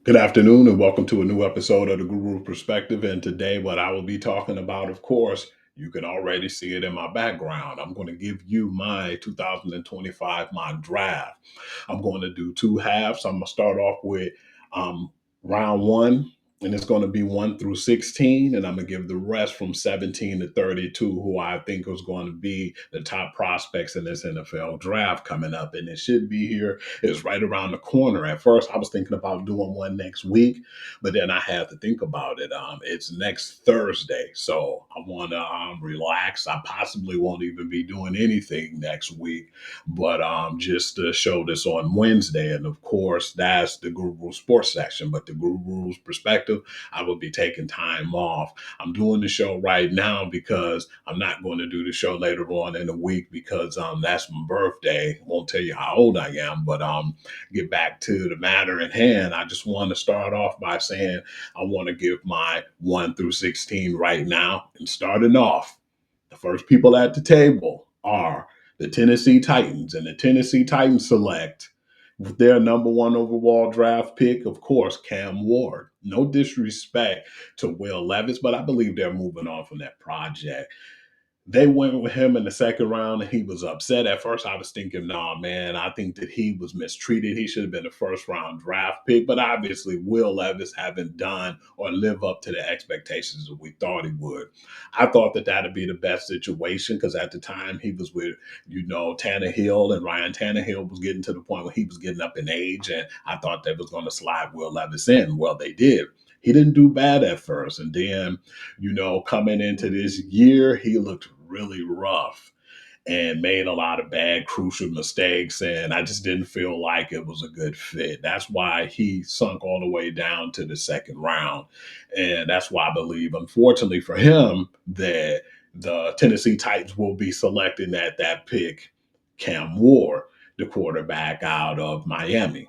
Good afternoon, and welcome to a new episode of the Guru Perspective. And today, what I will be talking about, of course, you can already see it in my background. I'm going to give you my 2025 mock draft. I'm going to do two halves. I'm going to start off with um, round one, and it's going to be 1 through 16. And I'm going to give the rest from 17 to 32, who I think is going to be the top prospects in this NFL draft coming up. And it should be here, it's right around the corner. At first, I was thinking about doing one next week, but then I had to think about it. It's next Thursday, so I want to relax. I possibly won't even be doing anything next week, but just to show this on Wednesday, and of course, that's the Guru Sports section. But the Guru's Perspective, I will be taking time off. I'm doing the show right now because I'm not going to do the show later on in the week because that's my birthday. Won't tell you how old I am, but get back to the matter at hand. I just want to start off by saying I want to give my 1 through 16 right now. And starting off, the first people at the table are the Tennessee Titans, and the Tennessee Titans select with their number one overall draft pick, of course, Cam Ward. No disrespect to Will Levis, but I believe they're moving on from that project. They went with him in the second round, and he was upset. At first, I was thinking, nah, man, I think that he was mistreated. He should have been a first round draft pick. But obviously, Will Levis haven't done or live up to the expectations that we thought he would. I thought that that'd be the best situation because at the time he was with, Tannehill, and Ryan Tannehill was getting to the point where he was getting up in age, and I thought they was going to slide Will Levis in. Well, they did. He didn't do bad at first, and then coming into this year, he looked really rough and made a lot of bad, crucial mistakes. And I just didn't feel like it was a good fit. That's why he sunk all the way down to the second round. And that's why I believe, unfortunately for him, that the Tennessee Titans will be selecting at that pick Cam Ward, the quarterback out of Miami.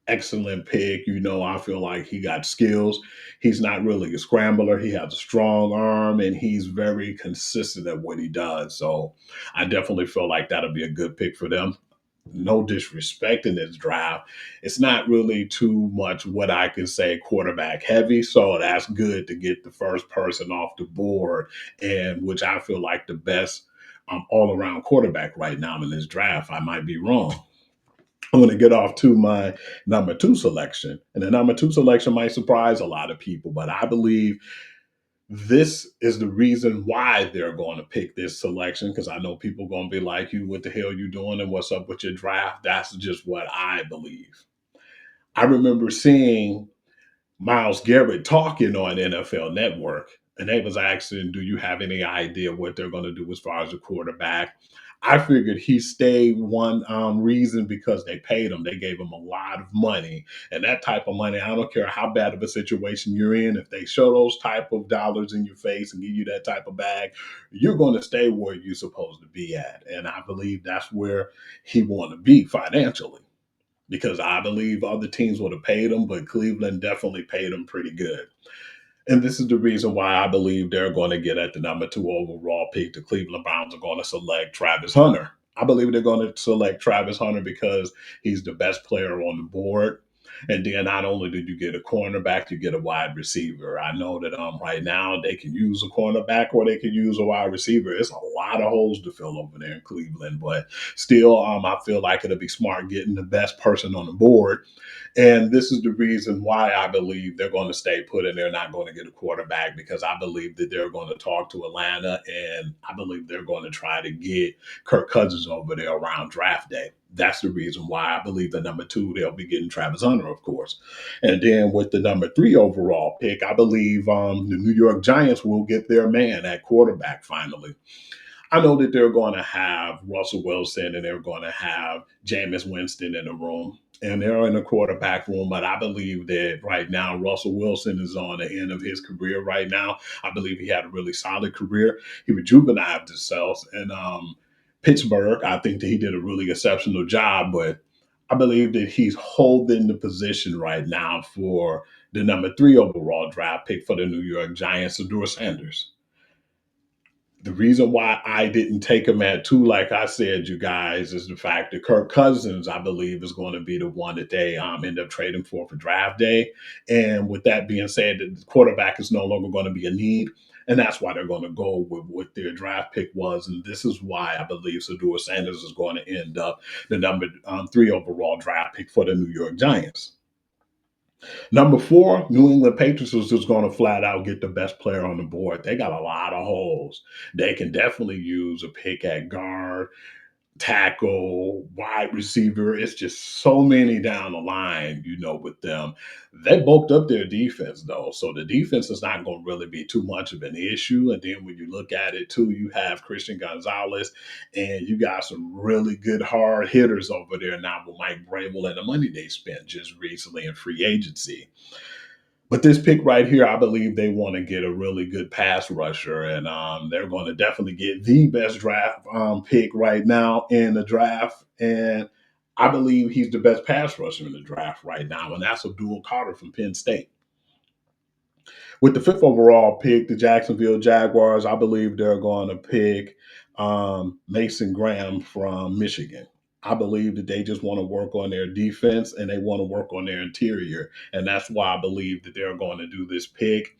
Excellent pick. I feel like he got skills. He's not really a scrambler. He has a strong arm and he's very consistent at what he does. So I definitely feel like that'll be a good pick for them. No disrespect in this draft. It's not really too much what I can say quarterback heavy. So that's good to get the first person off the board, and which I feel like the best all around quarterback right now in this draft. I might be wrong. I'm going to get off to my number two selection. And the number two selection might surprise a lot of people, but I believe this is the reason why they're going to pick this selection because I know people are going to be like, you, what the hell you doing and what's up with your draft? That's just what I believe. I remember seeing Miles Garrett talking on NFL Network, and they was asking, "Do you have any idea what they're going to do as far as a quarterback?" I figured he stayed one reason because they paid him. They gave him a lot of money, and that type of money, I don't care how bad of a situation you're in. If they show those type of dollars in your face and give you that type of bag, you're going to stay where you're supposed to be at. And I believe that's where he want to be financially because I believe other teams would have paid him, but Cleveland definitely paid him pretty good. And this is the reason why I believe they're going to get at the number two overall pick. The Cleveland Browns are going to select Travis Hunter. I believe they're going to select Travis Hunter because he's the best player on the board. And then not only did you get a cornerback, you get a wide receiver. I know that right now they can use a cornerback or they can use a wide receiver. It's a lot of holes to fill over there in Cleveland, but still, I feel like it'll be smart getting the best person on the board, and this is the reason why I believe they're going to stay put and they're not going to get a quarterback because I believe that they're going to talk to Atlanta and I believe they're going to try to get Kirk Cousins over there around draft day. That's the reason why I believe the number two, they'll be getting Travis Hunter, of course. And then with the number three overall pick, I believe the New York Giants will get their man at quarterback finally. I know that they're going to have Russell Wilson and they're going to have Jameis Winston in the room and they're in the quarterback room. But I believe that right now, Russell Wilson is on the end of his career right now. I believe he had a really solid career. He rejuvenated himself in Pittsburgh. I think that he did a really exceptional job, but I believe that he's holding the position right now for the number three overall draft pick for the New York Giants, Adore Sanders. The reason why I didn't take him at two, like I said, you guys, is the fact that Kirk Cousins, I believe, is going to be the one that they end up trading for draft day. And with that being said, the quarterback is no longer going to be a need. And that's why they're going to go with what their draft pick was. And this is why I believe Sador Sanders is going to end up the number three overall draft pick for the New York Giants. Number four, New England Patriots is just going to flat out get the best player on the board. They got a lot of holes. They can definitely use a pick at guard, tackle, wide receiver. It's just so many down the line, with them. They bulked up their defense, though. So the defense is not going to really be too much of an issue. And then when you look at it, too, you have Christian Gonzalez and you got some really good hard hitters over there now with Mike Vrabel and the money they spent just recently in free agency. But this pick right here, I believe they want to get a really good pass rusher, and they're going to definitely get the best draft pick right now in the draft. And I believe he's the best pass rusher in the draft right now, and that's Abdul Carter from Penn State. With the fifth overall pick, the Jacksonville Jaguars, I believe they're going to pick Mason Graham from Michigan. I believe that they just want to work on their defense and they want to work on their interior. And that's why I believe that they're going to do this pick.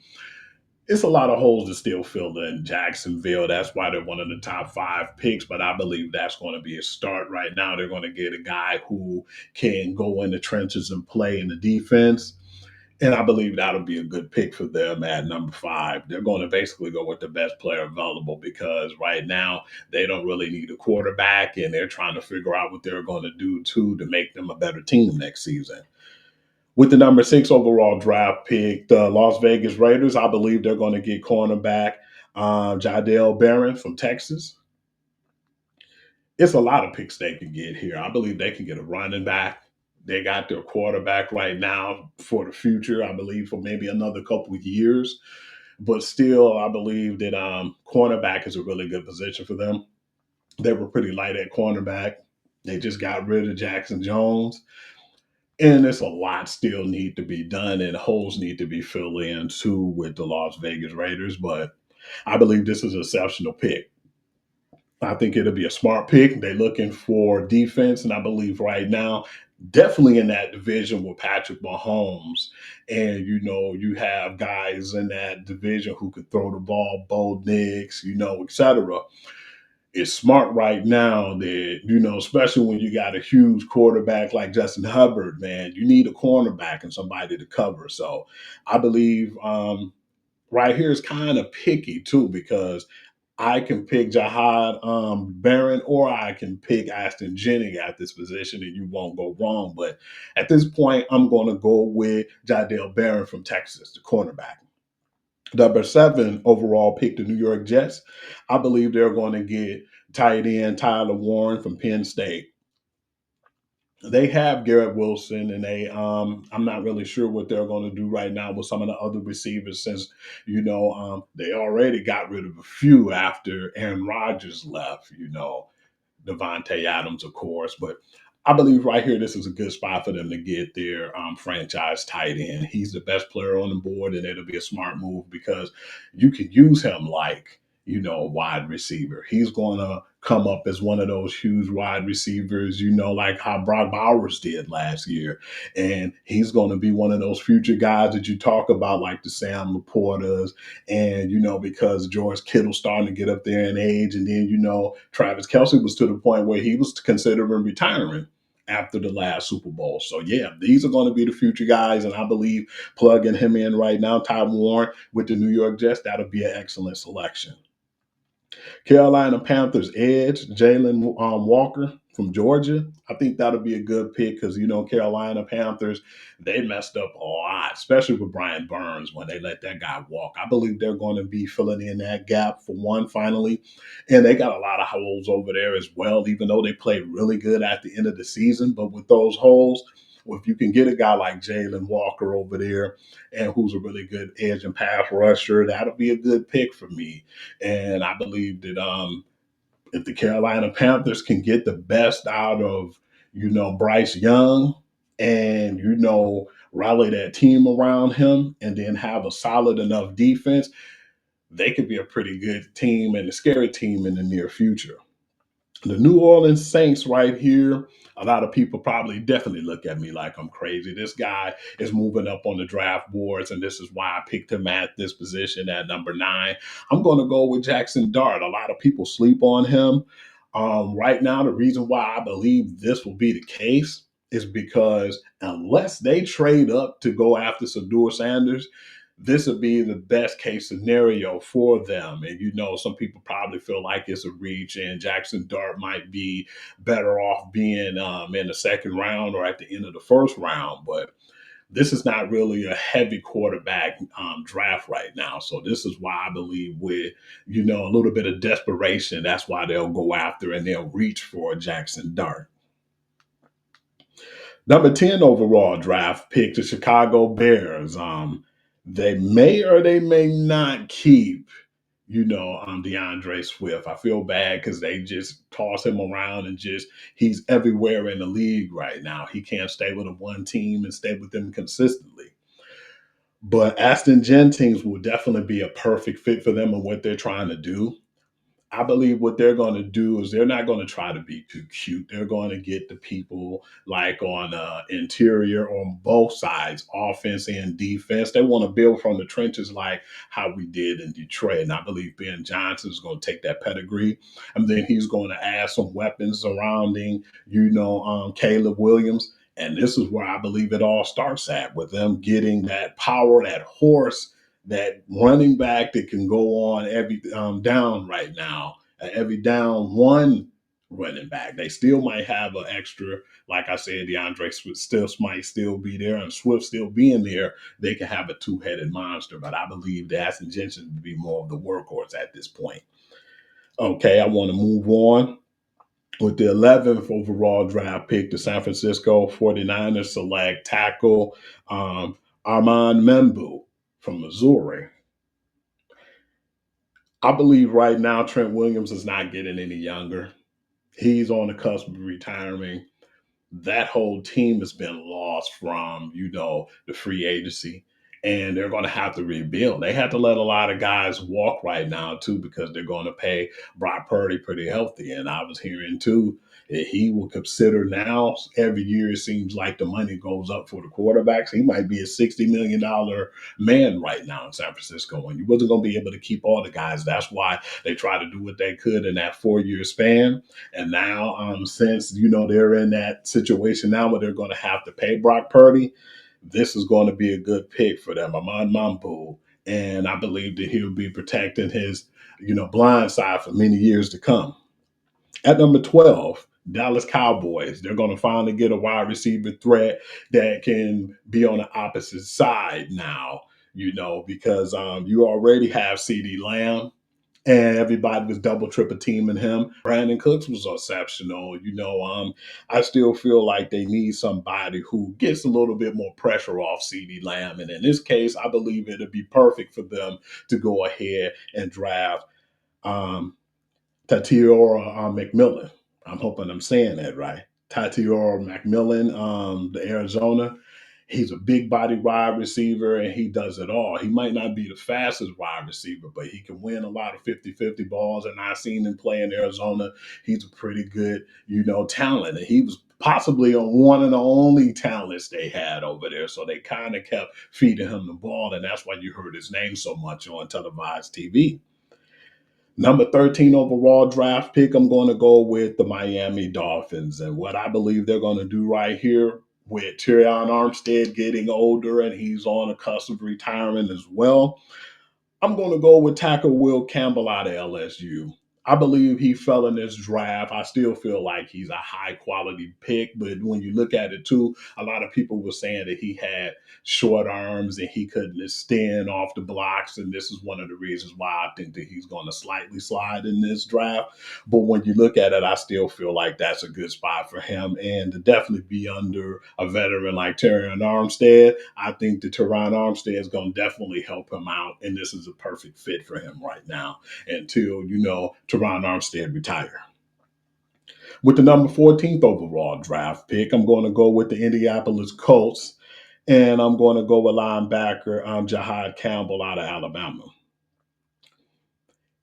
It's a lot of holes to still fill in Jacksonville. That's why they're one of the top five picks. But I believe that's going to be a start right now. They're going to get a guy who can go in the trenches and play in the defense. And I believe that'll be a good pick for them at number five. They're going to basically go with the best player available because right now they don't really need a quarterback and they're trying to figure out what they're going to do too to make them a better team next season. With the number six overall draft pick, the Las Vegas Raiders, I believe they're going to get cornerback Jadale Barron from Texas. It's a lot of picks they can get here. I believe they can get a running back. They got their quarterback right now for the future, I believe, for maybe another couple of years. But still, I believe that cornerback is a really good position for them. They were pretty light at cornerback. They just got rid of Jackson Jones. And there's a lot still need to be done and holes need to be filled in too with the Las Vegas Raiders. But I believe this is an exceptional pick. I think it'll be a smart pick. They're looking for defense, and I believe right now, definitely in that division with Patrick Mahomes, and you have guys in that division who could throw the ball, Bo Nix, etc. It's smart right now that especially when you got a huge quarterback like Justin Hubbard, man, you need a cornerback and somebody to cover. So I believe right here is kind of picky too because I can pick Jahad Barron or I can pick Aston Jennings at this position and you won't go wrong. But at this point, I'm going to go with Jadale Barron from Texas, the cornerback. Number seven overall pick, the New York Jets. I believe they're going to get tight end Tyler Warren from Penn State. They have Garrett Wilson, and I'm not really sure what they're going to do right now with some of the other receivers since they already got rid of a few after Aaron Rodgers left. Devontae Adams, of course. But I believe right here, this is a good spot for them to get their franchise tight end. He's the best player on the board, and it'll be a smart move because you can use him like, a wide receiver. He's going to come up as one of those huge wide receivers, like how Brock Bowers did last year. And he's going to be one of those future guys that you talk about, like the Sam Laportas, and because George Kittle's starting to get up there in age, and then Travis Kelce was to the point where he was considering retiring after the last Super Bowl. So yeah, these are going to be the future guys, and I believe plugging him in right now, Ty Warren with the New York Jets, that'll be an excellent selection. Carolina Panthers edge, Jalen Walker from Georgia. I think that'll be a good pick because, Carolina Panthers, they messed up a lot, especially with Brian Burns when they let that guy walk. I believe they're going to be filling in that gap for one finally. And they got a lot of holes over there as well, even though they played really good at the end of the season. But with those holes, if you can get a guy like Jalen Walker over there and who's a really good edge and pass rusher, that'll be a good pick for me. And I believe that if the Carolina Panthers can get the best out of, Bryce Young and, rally that team around him and then have a solid enough defense, they could be a pretty good team and a scary team in the near future. The New Orleans Saints right here. A lot of people probably definitely look at me like I'm crazy. This guy is moving up on the draft boards, and this is why I picked him at this position at number 9. I'm going to go with Jackson Dart. A lot of people sleep on him. Right now, the reason why I believe this will be the case is because unless they trade up to go after Sador Sanders, this would be the best case scenario for them. And some people probably feel like it's a reach, and Jackson Dart might be better off being in the second round or at the end of the first round. But this is not really a heavy quarterback draft right now. So this is why I believe with a little bit of desperation, that's why they'll go after and they'll reach for Jackson Dart. Number 10 overall draft pick, the Chicago Bears. They may or they may not keep, DeAndre Swift. I feel bad because they just toss him around and he's everywhere in the league right now. He can't stay with a one team and stay with them consistently. But Aston Jennings will definitely be a perfect fit for them and what they're trying to do. I believe what they're going to do is they're not going to try to be too cute. They're going to get the people like on interior on both sides, offense and defense. They want to build from the trenches like how we did in Detroit. And I believe Ben Johnson is going to take that pedigree. And then he's going to add some weapons surrounding, Caleb Williams. And this is where I believe it all starts at with them getting that power, that horse, that running back that can go on every down right now, every down one running back. They still might have an extra, like I said, DeAndre Swift still might still be there, and Swift still being there. They can have a two-headed monster, but I believe that Aston Jensen would be more of the workhorse at this point. Okay, I want to move on. With the 11th overall draft pick, the San Francisco 49ers select tackle Armand Membu from Missouri. I believe right now Trent Williams is not getting any younger. He's on the cusp of retiring. That whole team has been lost from, the free agency. And they're going to have to rebuild. They have to let a lot of guys walk right now, too, because they're going to pay Brock Purdy pretty healthy. And I was hearing, too, that he will consider now every year it seems like the money goes up for the quarterbacks. He might be a $60 million man right now in San Francisco. And you wasn't going to be able to keep all the guys. That's why they tried to do what they could in that 4-year span. And now, since they're in that situation now where they're going to have to pay Brock Purdy, this is going to be a good pick for them. Amon Mambu, and I believe that he'll be protecting his, blind side for many years to come. At number 12, Dallas Cowboys. They're going to finally get a wide receiver threat that can be on the opposite side now. Because you already have CeeDee Lamb, and everybody was double, triple teaming him. Brandon Cooks was exceptional. I still feel like they need somebody who gets a little bit more pressure off CeeDee Lamb. And in this case, I believe it'd be perfect for them to go ahead and draft um, Tatiora McMillan. I'm hoping I'm saying that right. Tatiora McMillan, the Arizona. He's a big body wide receiver and he does it all. He might not be the fastest wide receiver, but he can win a lot of 50-50 balls. And I've seen him play in Arizona. He's a pretty good, talent. And he was possibly on one of the only talents they had over there. So they kind of kept feeding him the ball. And that's why you heard his name so much on televised TV. Number 13 overall draft pick, I'm going to go with the Miami Dolphins. And what I believe they're going to do right here with Tyrion Armstead getting older and he's on a cusp of retirement as well, I'm going to go with tackle Will Campbell out of LSU. I believe he fell in this draft. I still feel like he's a high quality pick, but when you look at it too, a lot of people were saying that he had short arms and he couldn't extend off the blocks. And this is one of the reasons why I think that he's going to slightly slide in this draft. But when you look at it, I still feel like that's a good spot for him. And to definitely be under a veteran like Terran Armstead, I think that Teron Armstead is going to definitely help him out. And this is a perfect fit for him right now until, Teron Armstead retire. With the number 14th overall draft pick, I'm going to go with the Indianapolis Colts. And I'm going to go with linebacker Jahad Campbell out of Alabama.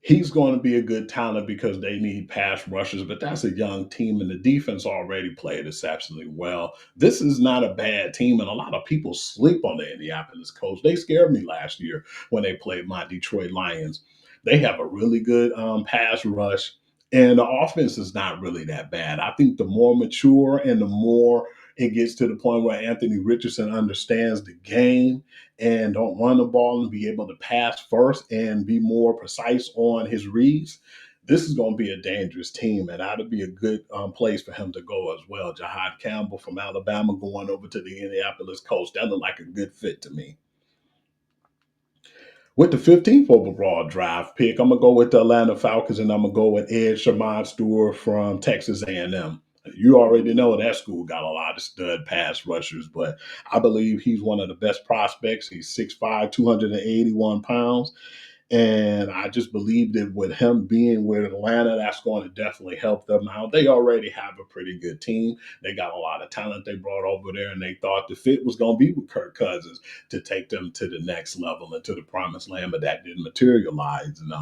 He's going to be a good talent because they need pass rushers, but that's a young team, and the defense already played exceptionally well. This is not a bad team, and a lot of people sleep on the Indianapolis Colts. They scared me last year when they played my Detroit Lions. They have a really good pass rush, and the offense is not really that bad. I think the more mature and the more it gets to the point where Anthony Richardson understands the game and don't run the ball and be able to pass first and be more precise on his reads, this is going to be a dangerous team, and that'll be a good place for him to go as well. Jahad Campbell from Alabama going over to the Indianapolis Colts. That looked like a good fit to me. With the 15th overall draft pick, I'm gonna go with the Atlanta Falcons, and I'm gonna go with Ed Sherman Stewart from Texas A&M. You already know that school got a lot of stud pass rushers, but I believe he's one of the best prospects. He's 6'5", 281 pounds. And I just believe that with him being with Atlanta, that's going to definitely help them out. They already have a pretty good team. They got a lot of talent they brought over there, and they thought the fit was going to be with Kirk Cousins to take them to the next level and to the promised land, but that didn't materialize. And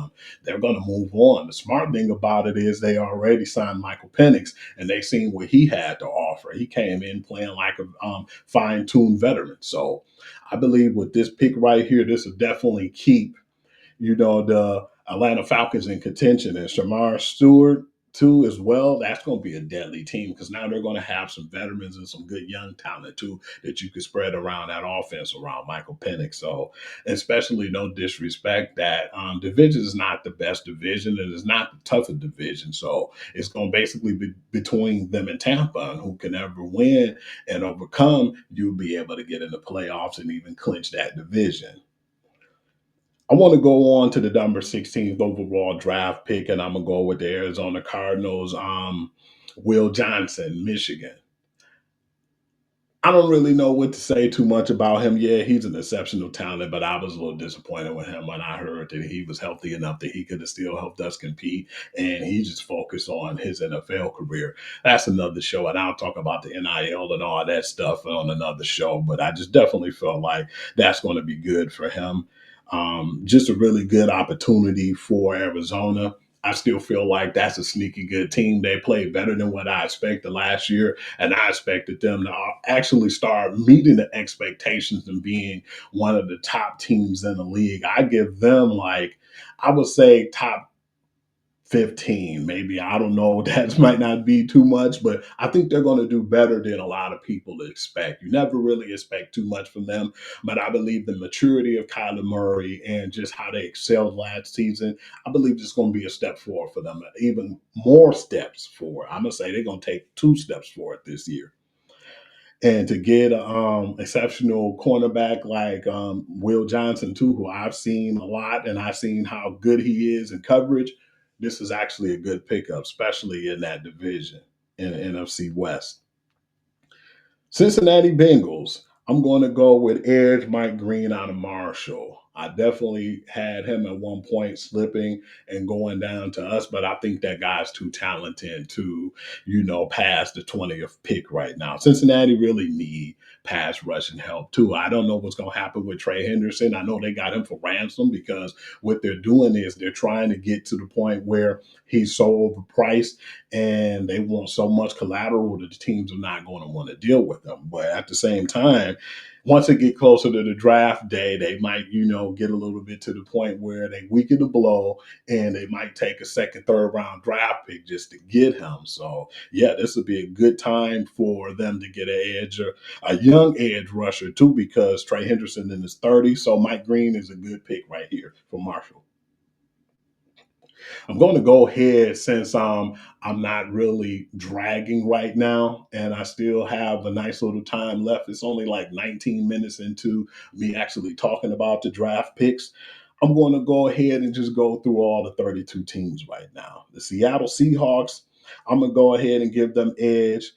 they're going to move on. The smart thing about it is they already signed Michael Penix, and they seen what he had to offer. He came in playing like a fine-tuned veteran. So I believe with this pick right here, this will definitely keep the Atlanta Falcons in contention, and Shamar Stewart too as well. That's going to be a deadly team because now they're going to have some veterans and some good young talent too that you could spread around that offense around Michael Penix. So, especially no disrespect, that division is not the best division and it's not the toughest division. So it's going to basically be between them and Tampa, and who can ever win and overcome, you'll be able to get in the playoffs and even clinch that division. I want to go on to the number 16th overall draft pick, and I'm gonna go with the Arizona Cardinals. Will Johnson, Michigan. I don't really know what to say too much about him. Yeah, he's an exceptional talent, but I was a little disappointed with him when I heard that he was healthy enough that he could have still helped us compete, and he just focused on his NFL career. That's another show, and I'll talk about the NIL and all that stuff on another show. But I just definitely felt like that's going to be good for him. Just a really good opportunity for Arizona. I still feel like that's a sneaky good team. They played better than what I expected last year, and I expected them to actually start meeting the expectations and being one of the top teams in the league. I give them like, I would say top 15, maybe. I don't know. That might not be too much, but I think they're going to do better than a lot of people expect. You never really expect too much from them, but I believe the maturity of Kyler Murray and just how they excelled last season, I believe it's going to be a step forward for them, even more steps forward. I'm going to say they're going to take two steps forward this year. And to get an exceptional cornerback like Will Johnson, too, who I've seen a lot and I've seen how good he is in coverage, this is actually a good pickup, especially in that division in the NFC West. Cincinnati Bengals. I'm going to go with Edge Mike Green out of Marshall. I definitely had him at one point slipping and going down to us, but I think that guy's too talented to, pass the 20th pick right now. Cincinnati really need pass rushing help too. I don't know what's going to happen with Trey Henderson. I know they got him for ransom because what they're doing is they're trying to get to the point where he's so overpriced and they want so much collateral that the teams are not going to want to deal with them. But at the same time, once they get closer to the draft day, they might, get a little bit to the point where they weaken the blow and they might take a second, third round draft pick just to get him. So yeah, this would be a good time for them to get an edge, or a young edge rusher too, because Trey Henderson in his 30s. So Mike Green is a good pick right here for Marshall. I'm going to go ahead since I'm not really dragging right now and I still have a nice little time left. It's only like 19 minutes into me actually talking about the draft picks. I'm going to go ahead and just go through all the 32 teams right now. The Seattle Seahawks, I'm going to go ahead and give them edge.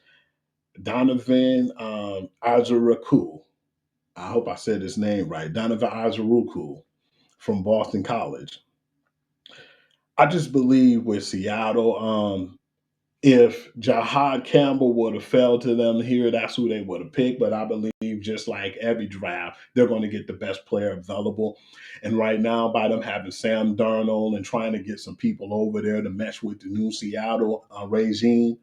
Donovan Azureku. I hope I said his name right. Donovan Azureku from Boston College. I just believe with Seattle, If Jahad Campbell would have fell to them here, that's who they would have picked. But I believe, just like every draft, they're going to get the best player available. And right now, by them having Sam Darnold and trying to get some people over there to mesh with the new Seattle regime,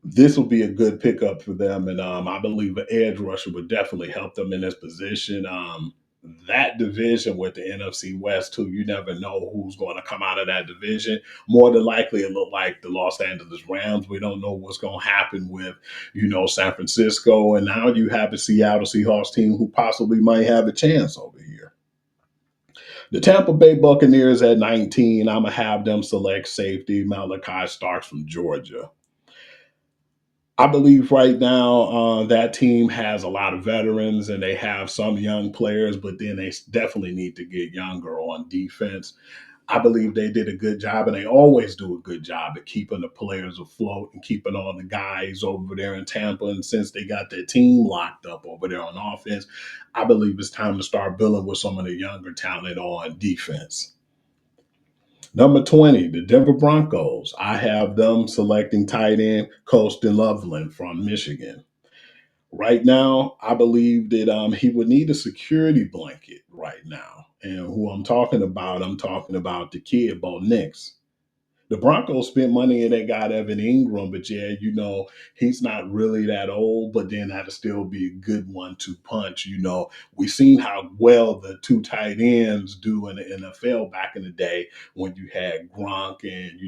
this will be a good pickup for them. And I believe an edge rusher would definitely help them in this position. That division with the NFC West, too, you never know who's going to come out of that division. More than likely, it look like the Los Angeles Rams. We don't know what's going to happen with, San Francisco. And now you have a Seattle Seahawks team who possibly might have a chance over here. The Tampa Bay Buccaneers at 19, I'm going to have them select safety Malachi Starks from Georgia. I believe right now that team has a lot of veterans and they have some young players, but then they definitely need to get younger on defense. I believe they did a good job, and they always do a good job at keeping the players afloat and keeping all the guys over there in Tampa. And since they got their team locked up over there on offense, I believe it's time to start building with some of the younger talent on defense. Number 20, the Denver Broncos. I have them selecting tight end Colston Loveland from Michigan. Right now, I believe that he would need a security blanket right now. And who I'm talking about the kid, Bo Nix. The Broncos spent money and they got Evan Ingram, but yeah, he's not really that old, but then that'll still be a good one to punch. We've seen how well the two tight ends do in the NFL back in the day when you had Gronk and,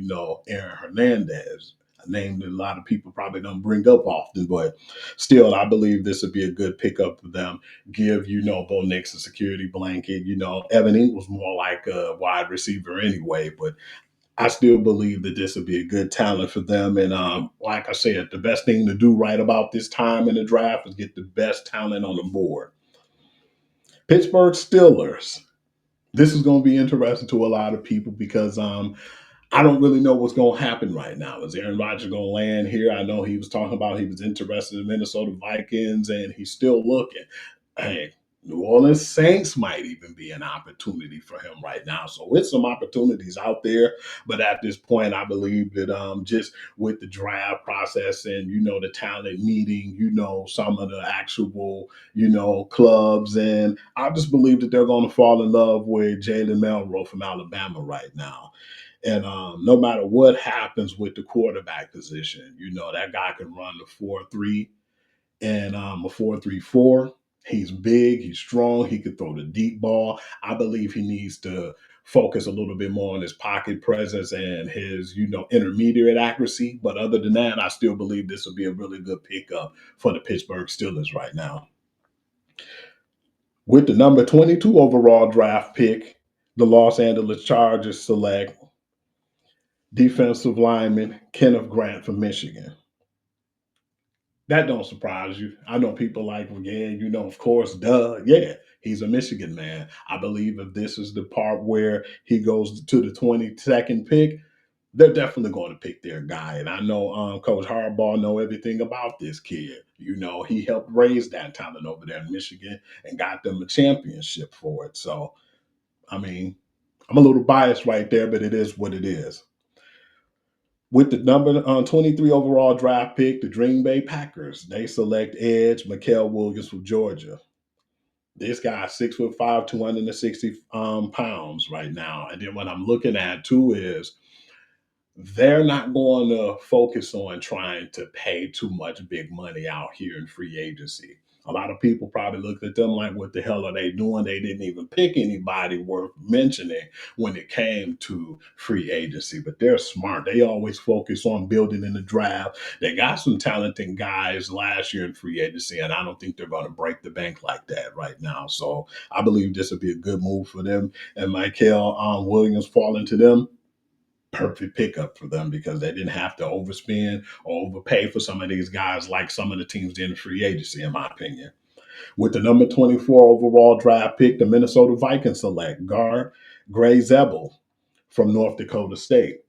Aaron Hernandez. A name that a lot of people probably don't bring up often, but still, I believe this would be a good pickup for them. Give, Bo Nix a security blanket. Evan Ingram's more like a wide receiver anyway, but I still believe that this would be a good talent for them. And like I said, the best thing to do right about this time in the draft is get the best talent on the board. Pittsburgh Steelers. This is going to be interesting to a lot of people because I don't really know what's going to happen right now. Is Aaron Rodgers going to land here? I know he was talking about he was interested in Minnesota Vikings and he's still looking. Hey, New Orleans Saints might even be an opportunity for him right now. So it's some opportunities out there. But at this point, I believe that just with the draft process and, the talent meeting, some of the actual, clubs. And I just believe that they're going to fall in love with Jalen Melrose from Alabama right now. And no matter what happens with the quarterback position, that guy can run the 4-3 and a 4-3-4. He's big, he's strong, he could throw the deep ball. I believe he needs to focus a little bit more on his pocket presence and his, intermediate accuracy. But other than that, I still believe this will be a really good pickup for the Pittsburgh Steelers right now. With the number 22 overall draft pick, the Los Angeles Chargers select defensive lineman Kenneth Grant from Michigan. That don't surprise you. I know people like, well, yeah, of course, duh. Yeah, he's a Michigan man. I believe if this is the part where he goes to the 22nd pick, they're definitely going to pick their guy. And I know Coach Harbaugh know everything about this kid. He helped raise that talent over there in Michigan and got them a championship for it. So, I mean, I'm a little biased right there, but it is what it is. With the number 23 overall draft pick, the Green Bay Packers, they select edge Mikael Williams from Georgia. This guy, 6'5", 260 pounds right now. And then what I'm looking at too is they're not going to focus on trying to pay too much big money out here in free agency. A lot of people probably looked at them like, what the hell are they doing? They didn't even pick anybody worth mentioning when it came to free agency, but they're smart. They always focus on building in the draft. They got some talented guys last year in free agency, and I don't think they're going to break the bank like that right now. So I believe this would be a good move for them. And Michael Williams falling to them, perfect pickup for them because they didn't have to overspend or overpay for some of these guys like some of the teams did in free agency, in my opinion. With the number 24 overall draft pick, the Minnesota Vikings select guard Gray Zebel from North Dakota State.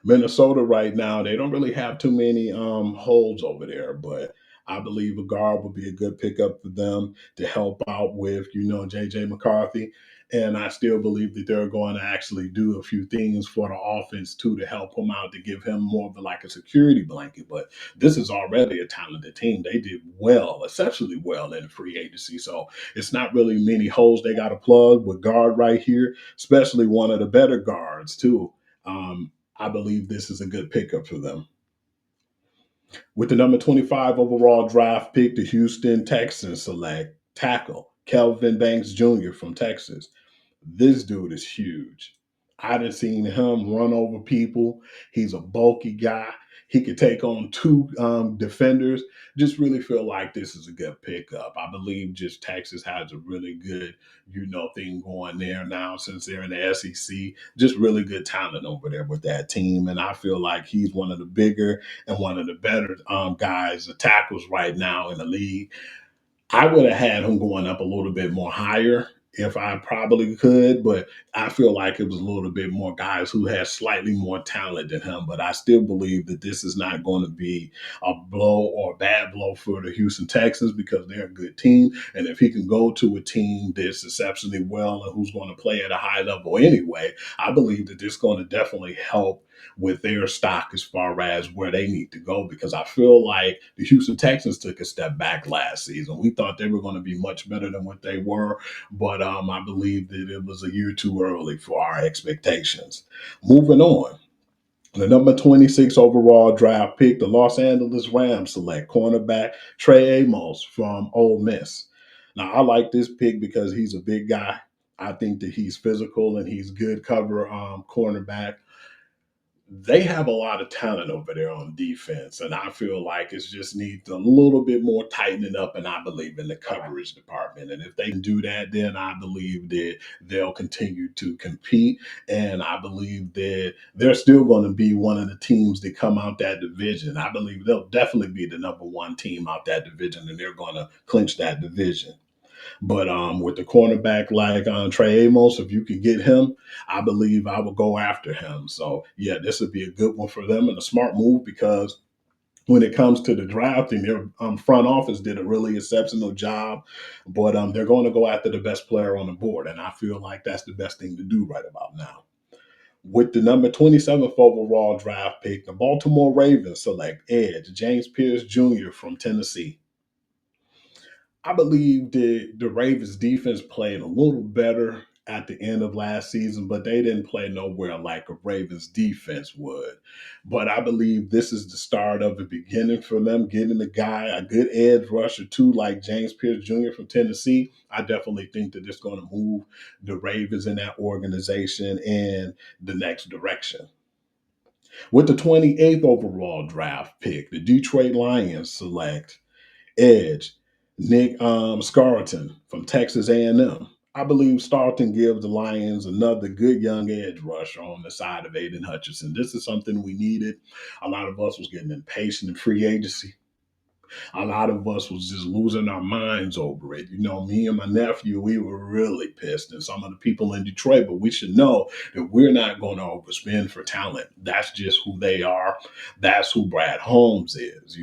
Minnesota right now, they don't really have too many holes over there, but I believe a guard would be a good pickup for them to help out with, JJ McCarthy. And I still believe that they're going to actually do a few things for the offense too to help him out to give him more of like a security blanket. But this is already a talented team. They did well, exceptionally well in the free agency. So it's not really many holes they got to plug with guard right here, especially one of the better guards too. I believe this is a good pickup for them. With the number 25 overall draft pick, the Houston Texans select tackle Kelvin Banks Jr. from Texas. This dude is huge. I done seen him run over people. He's a bulky guy. He could take on two defenders. Just really feel like this is a good pickup. I believe just Texas has a really good, thing going there now since they're in the SEC. Just really good talent over there with that team. And I feel like he's one of the bigger and one of the better guys, the tackles right now in the league. I would have had him going up a little bit more higher if I probably could, but I feel like it was a little bit more guys who had slightly more talent than him. But I still believe that this is not going to be a blow or a bad blow for the Houston Texans because they're a good team. And if he can go to a team that's exceptionally well and who's going to play at a high level anyway, I believe that this is going to definitely help with their stock as far as where they need to go because I feel like the Houston Texans took a step back last season. We thought they were going to be much better than what they were, but I believe that it was a year too early for our expectations. Moving on. The number 26 overall draft pick, the Los Angeles Rams select cornerback Trey Amos from Ole Miss. Now, I like this pick because he's a big guy. I think that he's physical and he's good cover cornerback. They have a lot of talent over there on defense, and I feel like it just needs a little bit more tightening up. And I believe in the coverage department, and if they can do that, then I believe that they'll continue to compete. And I believe that they're still going to be one of the teams that come out that division. I believe they'll definitely be the number one team out that division, and they're going to clinch that division. But with the cornerback like Trey Amos, if you could get him, I believe I would go after him. So yeah, this would be a good one for them and a smart move because when it comes to the drafting, their front office did a really exceptional job. But they're going to go after the best player on the board, and I feel like that's the best thing to do right about now. With the number 27th overall draft pick, the Baltimore Ravens select edge James Pierce Jr. from Tennessee. I believe the Ravens defense played a little better at the end of last season, but they didn't play nowhere like a Ravens defense would. But I believe this is the start of the beginning for them, getting a guy, a good edge rusher too, like James Pierce Jr. from Tennessee. I definitely think that it's going to move the Ravens in that organization in the next direction. With the 28th overall draft pick, the Detroit Lions select edge, Nick Scarlton from Texas A&M. I believe Starlton gives the Lions another good young edge rusher on the side of Aiden Hutchinson. This is something we needed. A lot of us was getting impatient in free agency. A lot of us was just losing our minds over it. Me and my nephew, we were really pissed, and some of the people in Detroit. But we should know that we're not going to overspend for talent. That's just who they are. That's who Brad Holmes is.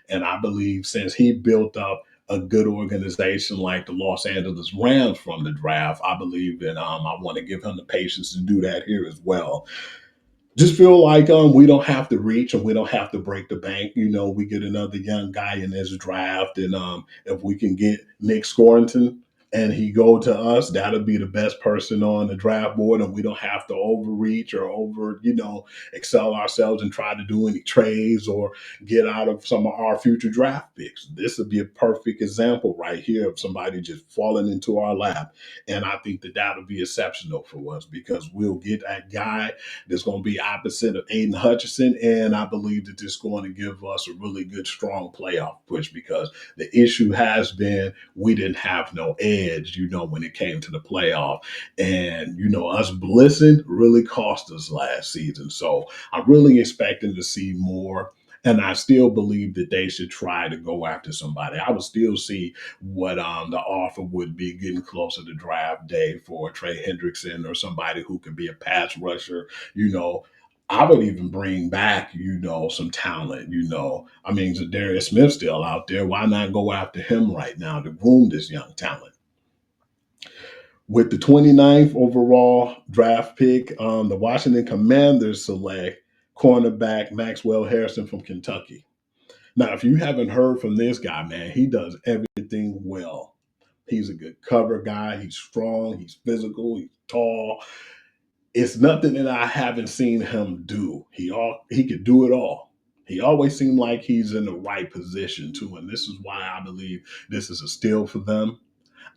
And I believe since he built up a good organization like the Los Angeles Rams from the draft, I believe that I want to give him the patience to do that here as well. Just feel like we don't have to reach and we don't have to break the bank. We get another young guy in this draft, and if we can get Nick Scorrington and he go to us, that'll be the best person on the draft board, and we don't have to overreach or excel ourselves and try to do any trades or get out of some of our future draft picks. This would be a perfect example right here of somebody just falling into our lap, and I think that that'll be exceptional for us because we'll get that guy that's going to be opposite of Aiden Hutchinson. And I believe that this is going to give us a really good, strong playoff push because the issue has been we didn't have no edge, when it came to the playoff. And, us blissing really cost us last season. So I'm really expecting to see more. And I still believe that they should try to go after somebody. I would still see what the offer would be getting closer to draft day for Trey Hendrickson or somebody who could be a pass rusher. you know, I would even bring back, some talent. I mean, Darius Smith's still out there. Why not go after him right now to groom this young talent? With the 29th overall draft pick, the Washington Commanders select cornerback Maxwell Harrison from Kentucky. Now, if you haven't heard from this guy, man, he does everything well. He's a good cover guy. He's strong. He's physical. He's tall. It's nothing that I haven't seen him do. He could do it all. He always seemed like he's in the right position too, and this is why I believe this is a steal for them.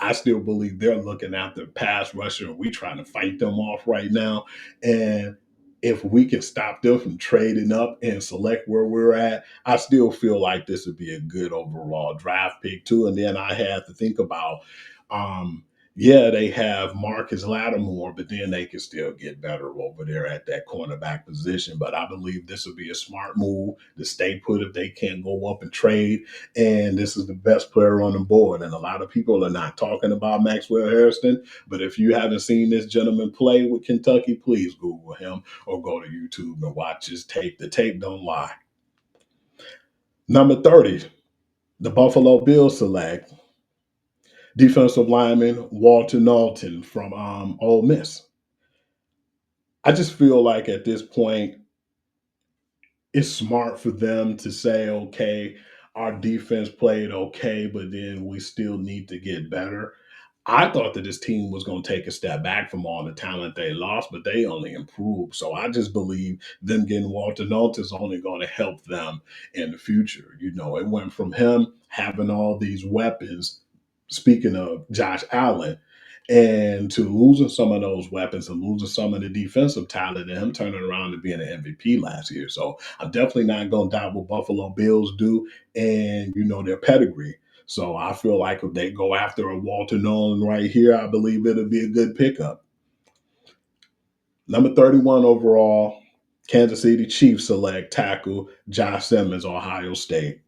I still believe they're looking after pass rusher, and we trying to fight them off right now. And if we can stop them from trading up and select where we're at, I still feel like this would be a good overall draft pick too. And then I had to think about, um, yeah, they have Marcus Lattimore, but then they can still get better over there at that cornerback position. But I believe this would be a smart move to stay put if they can't go up and trade, and this is the best player on the board. And a lot of people are not talking about Maxwell Harrison, but if you haven't seen this gentleman play with Kentucky, please Google him or go to YouTube and watch his tape. The tape don't lie. Number 30, the Buffalo Bills select defensive lineman Walter Knowlton from Ole Miss. I just feel like at this point, it's smart for them to say, okay, our defense played okay, but then we still need to get better. I thought that this team was going to take a step back from all the talent they lost, but they only improved. So I just believe them getting Walter Nolt is only going to help them in the future. It went from him having all these weapons, speaking of Josh Allen, and to losing some of those weapons and losing some of the defensive talent and him turning around to being an MVP last year. So I'm definitely not going to doubt what Buffalo Bills do and, their pedigree. So I feel like if they go after a Walter Nolan right here, I believe it'll be a good pickup. Number 31 overall, Kansas City Chiefs select tackle Josh Simmons, Ohio State.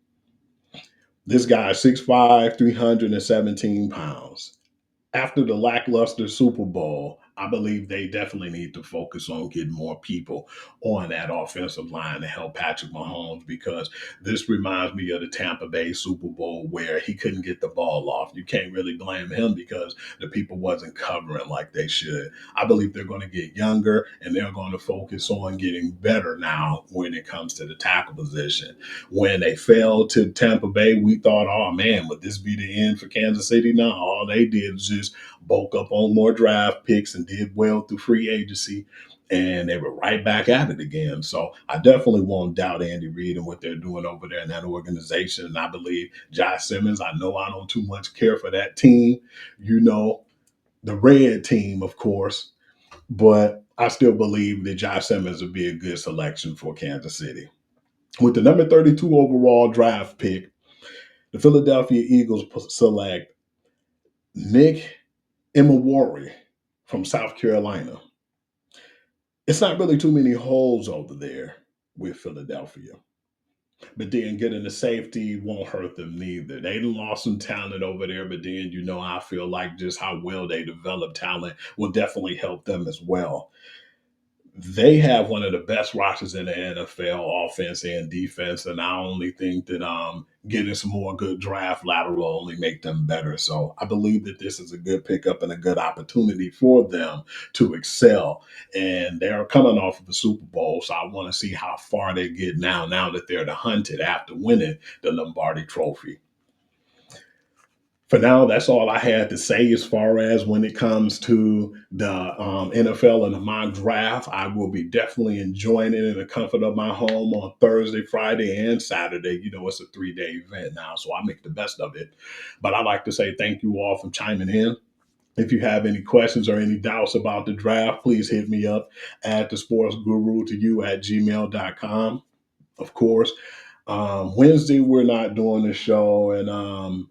This guy is 6'5", 317 pounds. After the lackluster Super Bowl, I believe they definitely need to focus on getting more people on that offensive line to help Patrick Mahomes, because this reminds me of the Tampa Bay Super Bowl where he couldn't get the ball off. You can't really blame him because the people wasn't covering like they should. I believe they're going to get younger and they're going to focus on getting better now when it comes to the tackle position. When they fell to Tampa Bay, we thought, oh man, would this be the end for Kansas City? No, all they did was just bulk up on more draft picks and did well through free agency. And they were right back at it again. So I definitely won't doubt Andy Reid and what they're doing over there in that organization. And I believe Josh Simmons, I know I don't too much care for that team, the red team, of course, but I still believe that Josh Simmons would be a good selection for Kansas City. With the number 32 overall draft pick, the Philadelphia Eagles select Nick Imawari from South Carolina. It's not really too many holes over there with Philadelphia. But then getting the safety won't hurt them neither. They lost some talent over there, but then, I feel like just how well they develop talent will definitely help them as well. They have one of the best rosters in the NFL, offense and defense, and I only think that getting some more good draft lateral will only make them better. So I believe that this is a good pickup and a good opportunity for them to excel. And they're coming off of the Super Bowl, so I want to see how far they get now that they're the hunted after winning the Lombardi Trophy. For now, that's all I had to say as far as when it comes to the NFL and the mock draft. I will be definitely enjoying it in the comfort of my home on Thursday, Friday, and Saturday. It's a 3-day event now, so I make the best of it. But I'd like to say thank you all for chiming in. If you have any questions or any doubts about the draft, please hit me up at the sports guru to you at gmail.com. Of course, Wednesday, we're not doing the show, and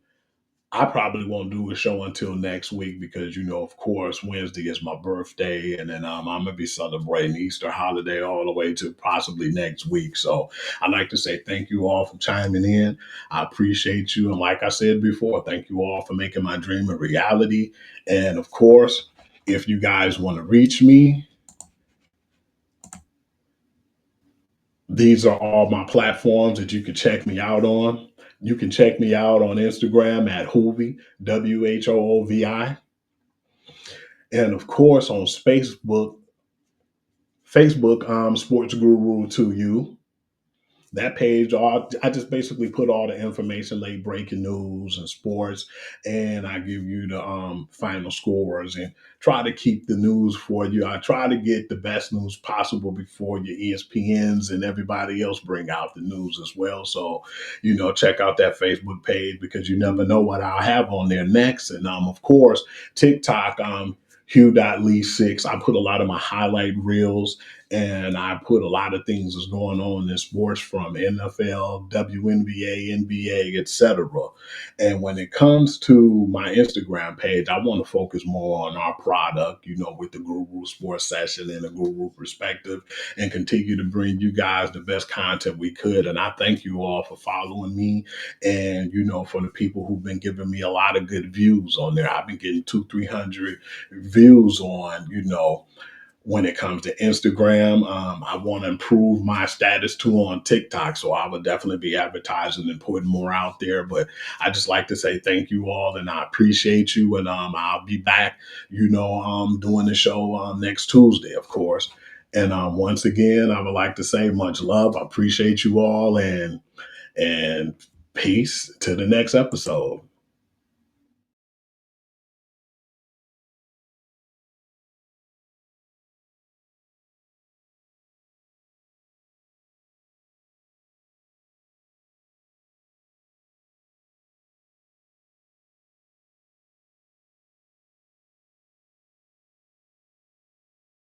I probably won't do a show until next week because, of course, Wednesday is my birthday, and then I'm gonna be celebrating Easter holiday all the way to possibly next week. So I'd like to say thank you all for chiming in. I appreciate you, and like I said before, thank you all for making my dream a reality. And of course, if you guys want to reach me, These are all my platforms that you can check me out on. You can check me out on Instagram at Hoovy, WHOOVI, and of course on Facebook, Sports Guru to you. That page, I just basically put all the information, late breaking news and sports, and I give you the final scores and try to keep the news for you. I try to get the best news possible before your ESPNs and everybody else bring out the news as well. So, check out that Facebook page because you never know what I'll have on there next. And of course, TikTok, Hugh.Lee6. I put a lot of my highlight reels and I put a lot of things that's going on in sports from NFL, WNBA, NBA, etc. And when it comes to my Instagram page, I want to focus more on our product, with the Guru Sports Session and the Guru Perspective, and continue to bring you guys the best content we could. And I thank you all for following me, and for the people who've been giving me a lot of good views on there. I've been getting 200-300 views on, when it comes to Instagram. I want to improve my status too on TikTok. So I would definitely be advertising and putting more out there. But I just like to say thank you all and I appreciate you. And I'll be back, doing the show next Tuesday, of course. And once again, I would like to say much love. I appreciate you all and peace to the next episode.